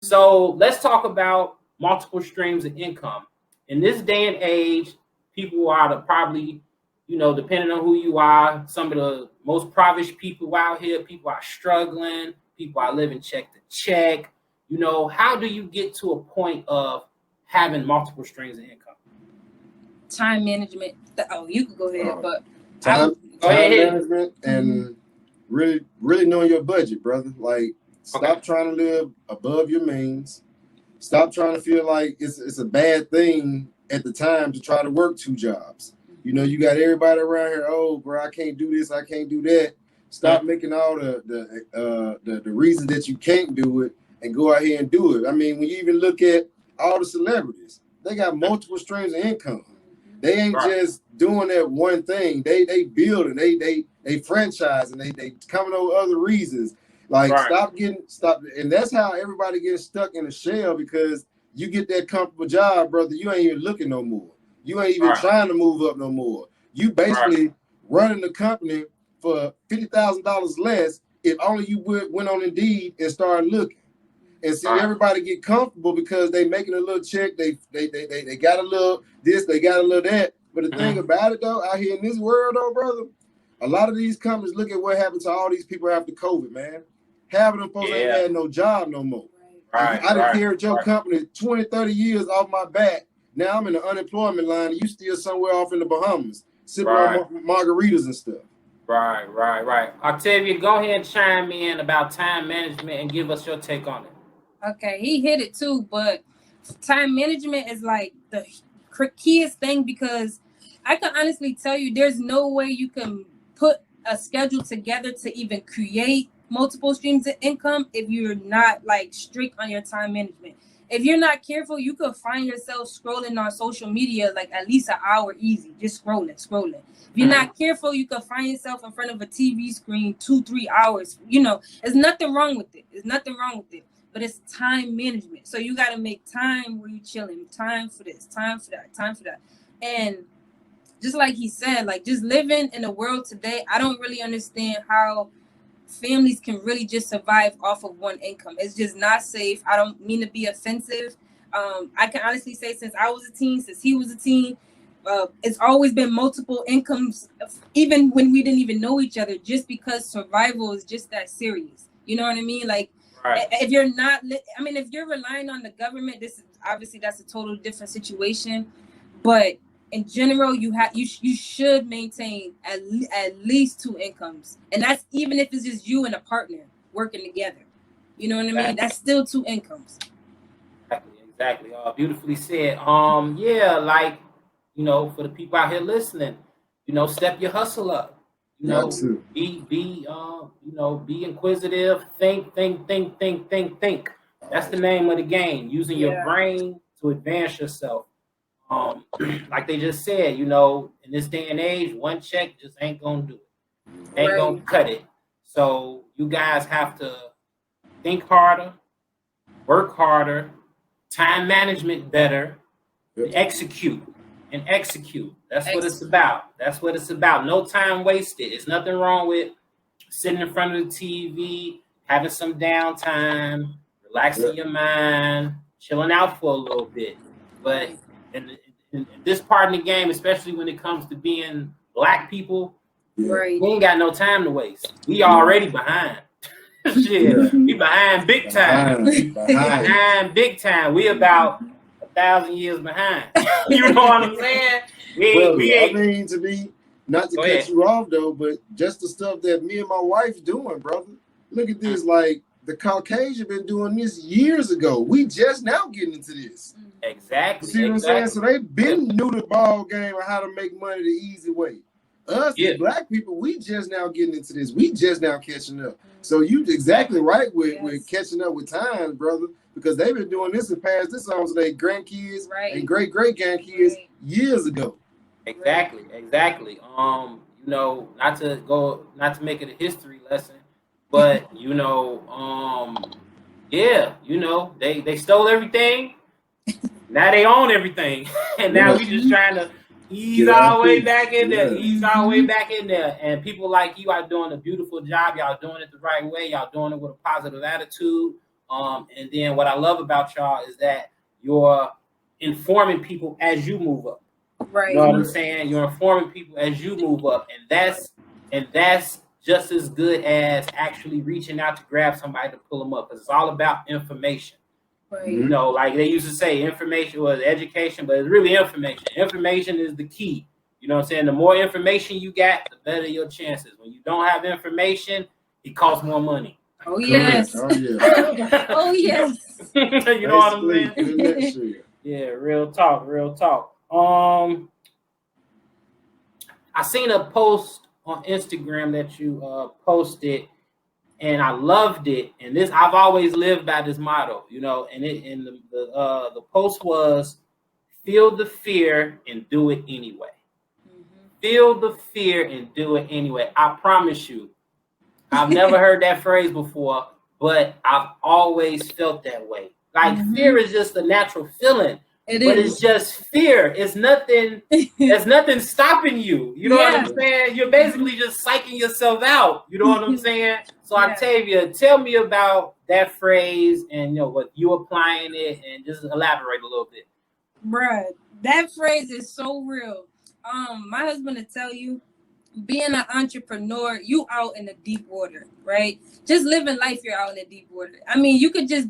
So let's talk about multiple streams of income. In this day and age, people are probably, depending on who you are, some of the most impoverished people out here, people are struggling, people are living check to check. How do you get to a point of having multiple streams of income? Time management. You could go ahead, but time management and really, really knowing your budget, brother. Like, stop trying to live above your means. Stop trying to feel like it's a bad thing at the time to try to work two jobs. You got everybody around here. Oh, bro, I can't do this. I can't do that. Stop making all the reasons that you can't do it and go out here and do it. I mean, when you even look at all the celebrities, they got multiple streams of income. They ain't just doing that one thing. They build and they franchise and they coming over other reasons. Like stop, and that's how everybody gets stuck in a shell, because you get that comfortable job, brother. You ain't even looking no more. You ain't even trying to move up no more. You basically running the company for $50,000 less if only you went on Indeed and started looking. And see everybody get comfortable because they making a little check. They got a little this, they got a little that. But the thing about it though, out here in this world though, brother, a lot of these companies, look at what happened to all these people after COVID, man. Half of them folks ain't had no job no more. I done carried your company 20, 30 years off my back. Now I'm in the unemployment line and you still somewhere off in the Bahamas, sipping on margaritas and stuff. Right. Octavia, go ahead and chime in about time management and give us your take on it. Okay, he hit it too, but time management is like the keyest thing, because I can honestly tell you there's no way you can put a schedule together to even create multiple streams of income if you're not like strict on your time management. If you're not careful, you could find yourself scrolling on social media like at least an hour easy, just scrolling. If you're not careful, you could find yourself in front of a TV screen 2-3 hours. There's nothing wrong with it. But it's time management. So you got to make time where you're chilling, time for this, time for that. And just like he said, like just living in the world today, I don't really understand how families can really just survive off of one income. It's just not safe. I don't mean to be offensive. I can honestly say since I was a teen, since he was a teen, it's always been multiple incomes, even when we didn't even know each other, just because survival is just that serious. You know what I mean? Like, if you're not, if you're relying on the government, this is obviously that's a total different situation. But in general, you should maintain at least two incomes, and that's even if it's just you and a partner working together. You know what I mean? That's still two incomes. Exactly. Beautifully said. For the people out here listening, step your hustle up. Be inquisitive. Think. That's the name of the game. Using your brain to advance yourself. Like they just said, in this day and age, one check just ain't gonna do it. Ain't gonna cut it. So you guys have to think harder, work harder, time management better, execute. That's what it's about. No time wasted. It's nothing wrong with sitting in front of the TV, having some downtime, relaxing your mind, chilling out for a little bit. But in this part of the game, especially when it comes to being Black people, we ain't got no time to waste. We already behind. We behind big time. Behind big time. We about 1,000 years behind. You know what I'm saying? Not to cut you off though, but just the stuff that me and my wife doing, brother. Look at this, like the Caucasian been doing this years ago. We just now getting into this. Exactly. See what I'm saying? So they been knew the ball game of how to make money the easy way. Us, the Black people, we just now getting into this. We just now catching up. So you exactly right with catching up with times, brother, because they've been doing this and passed this on to their grandkids and great grandkids years ago. Exactly. Not to make it a history lesson, but they stole everything. Now they own everything, and now we just trying to ease our way back in there. And people like you are doing a beautiful job. Y'all doing it the right way. Y'all doing it with a positive attitude. And then what I love about y'all is that you're informing people as you move up. Right. You know what I'm saying? You're informing people as you move up, and that's just as good as actually reaching out to grab somebody to pull them up. Because it's all about information. Right. You know, like they used to say, information was education, but it's really information. Information is the key. You know what I'm saying? The more information you got, the better your chances. When you don't have information, it costs more money. Oh yes. Oh yeah. Oh yes. You know what I'm saying? Yeah, real talk. I seen a post on Instagram that you posted, and I loved it. And this, I've always lived by this motto, you know. And the post was, feel the fear and do it anyway. Feel the fear and do it anyway. I promise you, I've never heard that phrase before, but I've always felt that way. Like fear is just a natural feeling. It's just fear. It's nothing. There's nothing stopping you. You know what I'm saying? You're basically just psyching yourself out. You know what I'm saying? So Octavia, tell me about that phrase and what you applying it, and just elaborate a little bit. Bruh, that phrase is so real. My husband will tell you, being an entrepreneur, you out in the deep water, right? Just living life, you're out in the deep water. I mean, you could just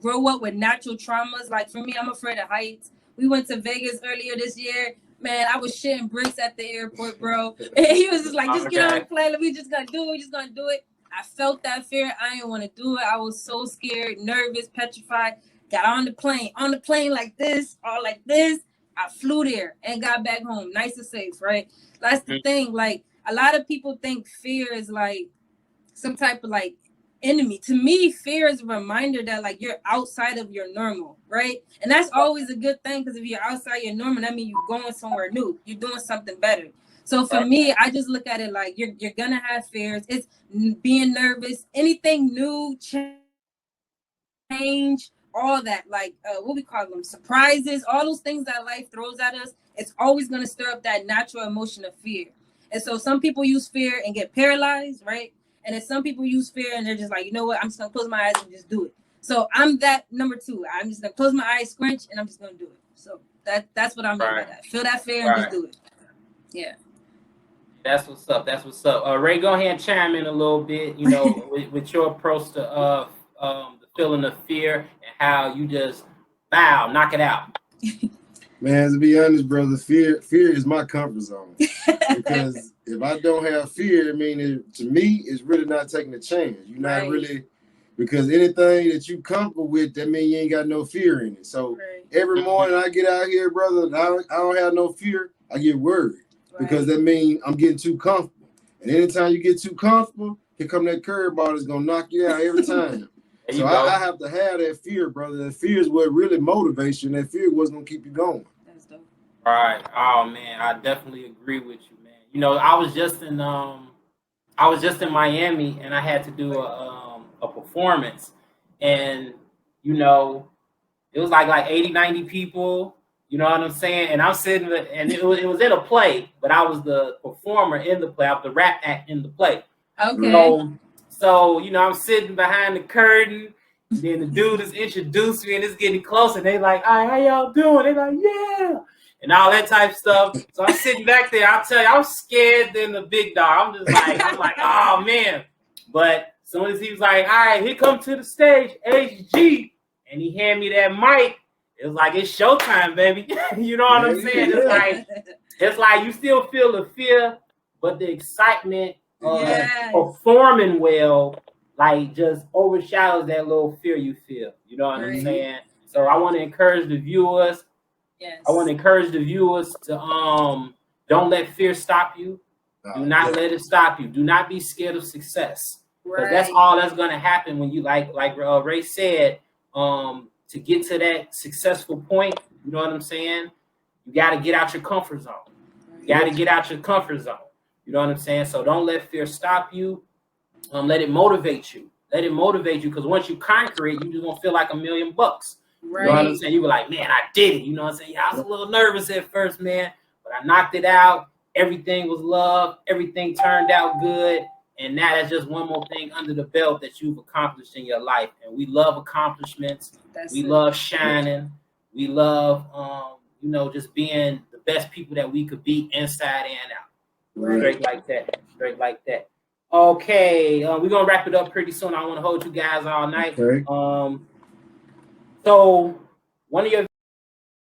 grow up with natural traumas. Like for me, I'm afraid of heights. We went to Vegas earlier this year. Man, I was shitting bricks at the airport, bro. And he was just like, just get on the plane. We just gonna do it. We just gonna do it. I felt that fear. I didn't want to do it. I was so scared, nervous, petrified. Got on the plane like this, all like this. I flew there and got back home, nice and safe, right? That's the thing. Like, a lot of people think fear is like some type of like enemy. To me, fear is a reminder that like you're outside of your normal, right? And that's always a good thing, because if you're outside your normal, that means you're going somewhere new. You're doing something better. So for me, I just look at it like you're gonna have fears. It's being nervous, anything new, change, all that, like what we call them, surprises, all those things that life throws at us. It's always gonna stir up that natural emotion of fear. And so some people use fear and get paralyzed, right? And then some people use fear and they're just like, you know what? I'm just gonna close my eyes and just do it. So I'm that number two. I'm just gonna close my eyes, scrunch, and I'm just gonna do it. So that's what I'm doing by that. Feel that fear and just do it. Yeah. That's what's up. Ray, go ahead and chime in a little bit, with your approach to the feeling of fear and how you just knock it out. Man, to be honest, brother, fear is my comfort zone. Because if I don't have fear, I mean, to me, it's really not taking a chance. You're not really, because anything that you comfortable with, that means you ain't got no fear in it. So every morning I get out here, brother, and I don't have no fear, I get worried. Because that means I'm getting too comfortable. And anytime you get too comfortable, here come that curveball that's going to knock you out every time. So I have to have that fear, brother. That fear is what really motivates you, and that fear is what's going to keep you going. That's dope. Right. Oh, man, I definitely agree with you, man. I was just in Miami, and I had to do a performance. And, it was like 80, 90 people. You know what I'm saying? And I'm sitting, and it was in a play, but I was the performer in the play. I was the rap act in the play. Okay. So I'm sitting behind the curtain. And then the dude is introduced me, and it's getting close. And they like, all right, how y'all doing? They like, yeah. And all that type of stuff. So I'm sitting back there. I'll tell you, I'm scared than the big dog. I'm like, oh, man. But as soon as he was like, all right, here come to the stage, HG. And he handed me that mic. It was like, it's showtime, baby. You know what I'm saying? It's like you still feel the fear, but the excitement of performing well, like, just overshadows that little fear you feel. You know what I'm saying? So I want to encourage the viewers. Yes. I want to encourage the viewers to don't let fear stop you. Do not let it stop you. Do not be scared of success. Because that's all that's going to happen when you, like Ray said, to get to that successful point, you know what I'm saying? You got to get out your comfort zone. You got to get out your comfort zone. You know what I'm saying? So don't let fear stop you. Let it motivate you. Let it motivate you, because once you conquer it, you just gonna feel like $1 million. Right. You know what I'm saying? You were like, man, I did it. You know what I'm saying? Yeah, I was a little nervous at first, man, but I knocked it out. Everything was love. Everything turned out good. And that is just one more thing under the belt that you've accomplished in your life. And we love accomplishments. We love shining. We love, just being the best people that we could be inside and out. Right. Straight like that. Straight like that. Okay. We're going to wrap it up pretty soon. I want to hold you guys all night. Okay. So one of your